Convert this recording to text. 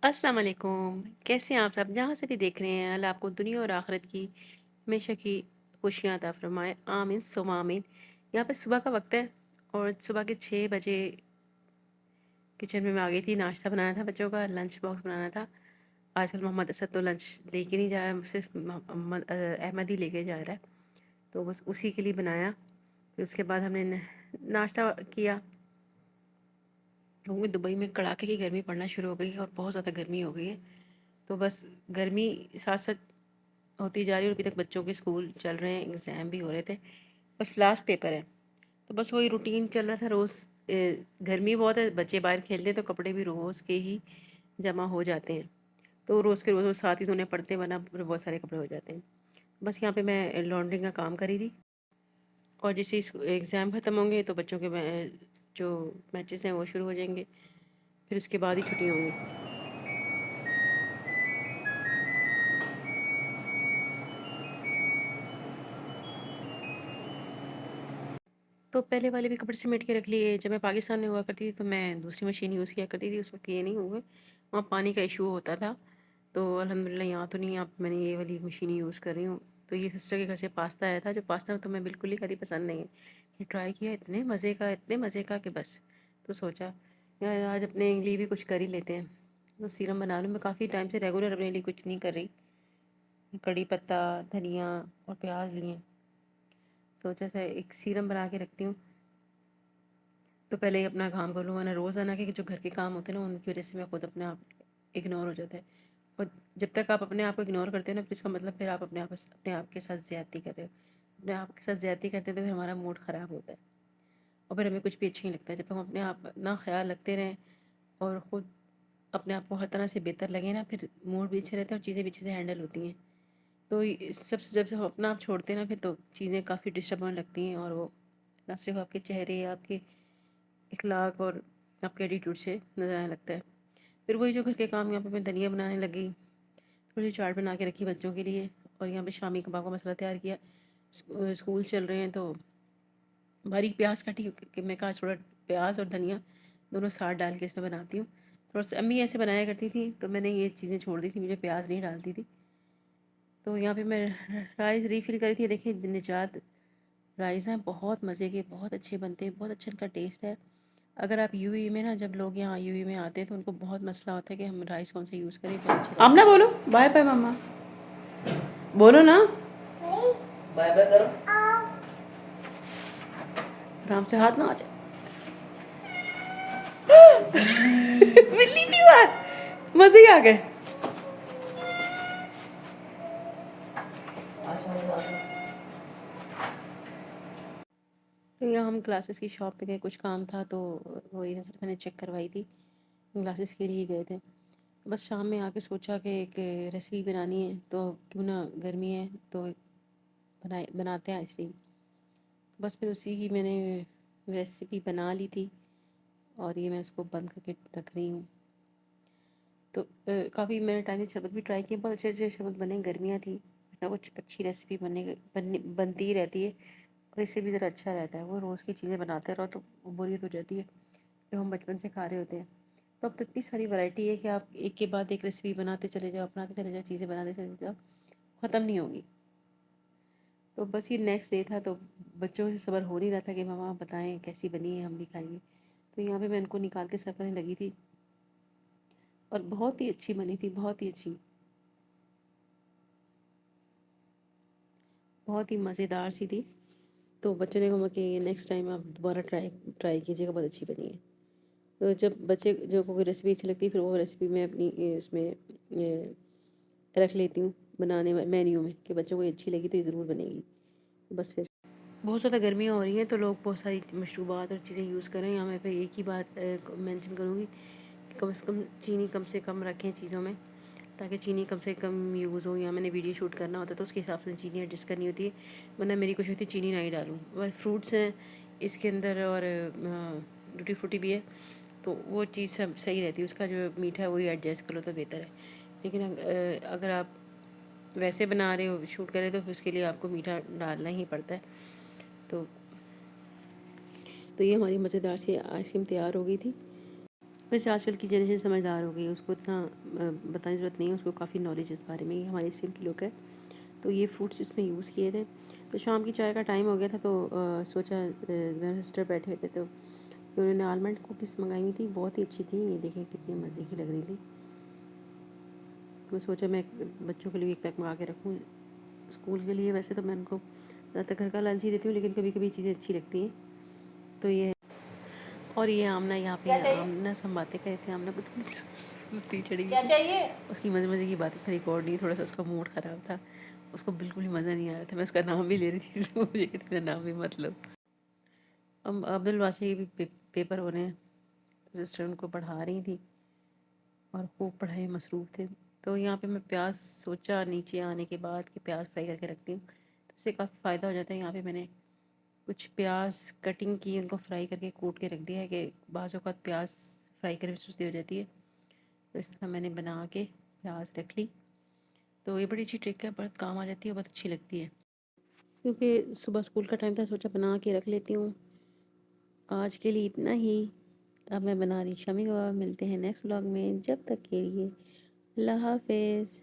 अस्सलाम वालेकुम। कैसे हैं आप सब? जहाँ से भी देख रहे हैं, अल्लाह आपको दुनिया और आखिरत की हमेशा की खुशियाँ अता फ़रमाए। आमीन सुम्मा आमीन। यहाँ पे सुबह का वक़्त है और सुबह के 6 बजे किचन में मैं आ गई थी। नाश्ता बनाना था बच्चों का, लंच बॉक्स बनाना था। आजकल मोहम्मद असद तो लंच लेके नहीं जा रहा है, सिर्फ़ अहमद ही लेके जा रहा है। तो बस उसी के लिए बनाया। फिर उसके बाद हमने नाश्ता किया। क्योंकि दुबई में कड़ाके की गर्मी पड़ना शुरू हो गई है और बहुत ज़्यादा गर्मी हो गई है। तो बस गर्मी साथ साथ होती जा रही है और अभी तक बच्चों के स्कूल चल रहे हैं, एग्ज़ाम भी हो रहे थे, बस लास्ट पेपर है। तो बस वही रूटीन चल रहा था रोज़। गर्मी बहुत है, बच्चे बाहर खेलते हैं तो कपड़े भी रोज़ के ही जमा हो जाते हैं। तो रोज़ के रोज़ वो साथ ही धोने पड़ते हैं, वरना फिर बहुत सारे कपड़े हो जाते हैं। बस यहाँ पे मैं लॉन्ड्री का काम करी थी और जैसे एग्ज़ाम ख़त्म होंगे तो बच्चों के जो मैचेस हैं वो शुरू हो जाएंगे, फिर उसके बाद ही छुट्टी होंगी। तो पहले वाले भी कपड़े समेट के रख लिए। जब मैं पाकिस्तान में हुआ करती थी तो मैं दूसरी मशीन यूज़ किया करती थी, उस वक़्त ये नहीं हुए, वहाँ पानी का इशू होता था। तो अल्हम्दुलिल्लाह यहाँ तो नहीं, अब मैंने ये वाली मशीन यूज़ कर रही हूँ। तो ये सिस्टर के घर से पास्ता आया था, जो पास्ता तो मैं बिल्कुल ही कभी पसंद नहीं है, ये ट्राई किया, इतने मज़े का कि बस। तो सोचा यार आज अपने लिए भी कुछ कर ही लेते हैं। तो सीरम बना लूँ। मैं काफ़ी टाइम से रेगुलर अपने लिए कुछ नहीं कर रही। कड़ी पत्ता, धनिया और प्याज लिए, सोचा से एक सीरम बना के रखती हूँ। तो पहले ही अपना काम कर लूँ, वरना रोज़ाना के जो घर के काम होते हैं ना, उनकी वजह से मैं खुद अपने आप इग्नोर हो जाता है। और जब तक आप अपने आप को इग्नोर करते हैं ना, फिर इसका मतलब फिर आप अपने आप के साथ ज़्यादती कर रहे हो। अपने आप के साथ ज़्यादती करते हैं तो फिर हमारा मूड ख़राब होता है और फिर हमें कुछ भी अच्छा नहीं लगता है। जब तक हम अपने आप ना ख्याल रखते रहें और ख़ुद अपने आप को हर तरह से बेहतर लगे ना, फिर मूड भी अच्छे रहते हैं और चीज़ें भी अच्छे से हैंडल होती हैं। तो सबसे जब हम अपना आप छोड़ते हैं ना, फिर तो चीज़ें काफ़ी डिस्टर्ब होने लगती हैं और वो ना सिर्फ आपके चेहरे, आपके इखलाक और आपके एटीट्यूड से नज़र आने लगता है। फिर वही जो घर के काम, यहाँ पे मैं धनिया बनाने लगी, थोड़ी चाट बना के रखी बच्चों के लिए और यहाँ पे शामी कबाब का मसाला तैयार किया। स्कूल चल रहे हैं तो बारीक प्याज काटी कि मैं कहा थोड़ा प्याज और धनिया दोनों साथ डाल के इसमें बनाती हूँ। थोड़ा सा अम्मी ऐसे बनाया करती थी तो मैंने ये चीज़ें छोड़ दी थी, मुझे प्याज नहीं डालती थी। तो यहाँ पे मैं राइस रीफ़िल करी थी। देखिए निजात राइस हैं, बहुत मज़े के, बहुत अच्छे बनते हैं, बहुत अच्छा इनका टेस्ट है। अगर आप यूएई में ना, जब लोग यहाँ यूएई में आते हैं तो उनको बहुत मसला होता है कि हम राइस कौन सा यूज़ करें, बहुत अच्छे राइस। आप ना बोलो बाय बाय मम्मा, बोलो ना बाय बाय करो, आराम से, हाथ ना आ जाए। बिल्ली थी बात, मज़े ही आ गए। तो यहाँ हम ग्लासेस की शॉप पे गए, कुछ काम था तो वही नज़र मैंने चेक करवाई थी, ग्लासेस के लिए गए थे। तो बस शाम में आके सोचा कि एक रेसिपी बनानी है, तो क्यों ना, गर्मी है तो बनाते हैं आइसक्रीम। बस फिर उसी की मैंने रेसिपी बना ली थी और ये मैं उसको बंद करके रख रही हूँ। तो काफ़ी मैंने टाइम से शरबत भी ट्राई किया, बहुत अच्छे अच्छे शरबत बने। गर्मियाँ थी, कुछ ना कुछ अच्छी रेसिपी बनती ही रहती है और इससे भी ज़रा अच्छा रहता है। वो रोज़ की चीज़ें बनाते रहो तो बोरियत हो जाती है, जो हम बचपन से खा रहे होते हैं। तो अब तो इतनी सारी वैरायटी है कि आप एक के बाद एक रेसिपी बनाते चले जाओ, अपनाते चले जाओ, चीज़ें बनाते चले जाओ, ख़त्म नहीं होगी। तो बस ये नेक्स्ट डे था तो बच्चों से सब्र हो नहीं रहा था कि मामा बताएं कैसी बनी है, हम भी खाएंगे। तो यहाँ पे मैं उनको निकाल के सर्व करने लगी थी और बहुत ही अच्छी बनी थी, बहुत ही अच्छी, बहुत ही मज़ेदार सी थी। तो बच्चों ने कहा कि नेक्स्ट टाइम आप दोबारा ट्राई ट्राई कीजिएगा, बहुत अच्छी बनी है। तो जब बच्चे जो कोई रेसिपी अच्छी लगती है, फिर वो रेसिपी मैं अपनी उसमें रख लेती हूँ बनाने मेन्यू में, कि बच्चों को ये अच्छी लगी तो ये ज़रूर बनेगी। बस फिर बहुत ज़्यादा गर्मियाँ हो रही हैं तो लोग बहुत सारी मशरूबात और चीज़ें यूज़ करें। यहाँ मैं पे एक ही बात मेंशन करूँगी कि कम से कम चीनी कम से कम रखें चीज़ों में, ताकि चीनी कम से कम यूज़ हो। या मैंने वीडियो शूट करना होता है तो उसके हिसाब से चीनी एडजस्ट करनी होती है, वरना मेरी कोशिश होती है चीनी ना ही डालूँ। वह फ्रूट्स हैं इसके अंदर और टूटी फ्रूटी भी है, तो वो चीज़ सब सही रहती है, उसका जो मीठा है वही एडजस्ट कर लो तो बेहतर है। लेकिन अगर आप वैसे बना रहे हो, शूट कर रहे हो, तो फिर उसके लिए आपको मीठा डालना ही पड़ता है। तो ये हमारी मज़ेदार सी आइसक्रीम तैयार हो गई थी। वैसे आजकल की जनरेशन समझदार हो गई है, उसको इतना बताने की ज़रूरत नहीं है, उसको काफ़ी नॉलेज इस बारे में। ये हमारे इस टाइम के लोग हैं। तो ये फ्रूट्स इसमें यूज़ किए थे। तो शाम की चाय का टाइम हो गया था, तो सोचा मेरे सिस्टर बैठे हुए थे, तो उन्होंने आलमंड कुकीज़ मंगाई हुई थी, बहुत ही अच्छी थी। ये देखें कितनी मज़े की लग रही थी। तो मैं सोचा मैं बच्चों के लिए एक पैक मंगा के रखूँ स्कूल के लिए। वैसे तो मैं उनको ज़्यादातर घर का लंच ही देती हूँ, लेकिन कभी कभी चीज़ें अच्छी लगती हैं। तो ये और ये आमना, यहाँ पे आमना से हम बातें कर रहे थे, आमना को थोड़ी सुस्ती चढ़ी हुई थी। चाहिए उसकी मज़े मज़े की बात इसमें रिकॉर्ड नहीं, थोड़ा सा उसका मूड ख़राब था, उसको बिल्कुल भी मज़ा नहीं आ रहा था। मैं उसका नाम भी ले रही थी, तो मुझे कहती मेरा नाम भी मतलब। अब अब्दुल वासी के भी पेपर होने हैं, तो सिस्टर उनको पढ़ा रही थी और खूब पढ़ाई में मसरूफ़ थे। तो यहाँ पे मैं प्याज सोचा नीचे आने के बाद कि प्याज फ्राई करके रखती हूँ, तो उससे काफ़ी फ़ायदा हो जाता है। यहाँ पे मैंने कुछ प्याज कटिंग की, उनको फ्राई करके कूट के रख दिया है कि बाज़ औक़ात प्याज फ्राई करने में सुस्ती हो जाती है। तो इस तरह मैंने बना के प्याज रख ली। तो ये बड़ी अच्छी ट्रिक है, बहुत काम आ जाती है, बहुत अच्छी लगती है। क्योंकि सुबह स्कूल का टाइम था, सोचा बना के रख लेती हूँ। आज के लिए इतना ही। अब मैं बना रही शामी कबाब। मिलते हैं नेक्स्ट व्लॉग में, जब तक के लिए अल्लाह हाफ़िज़।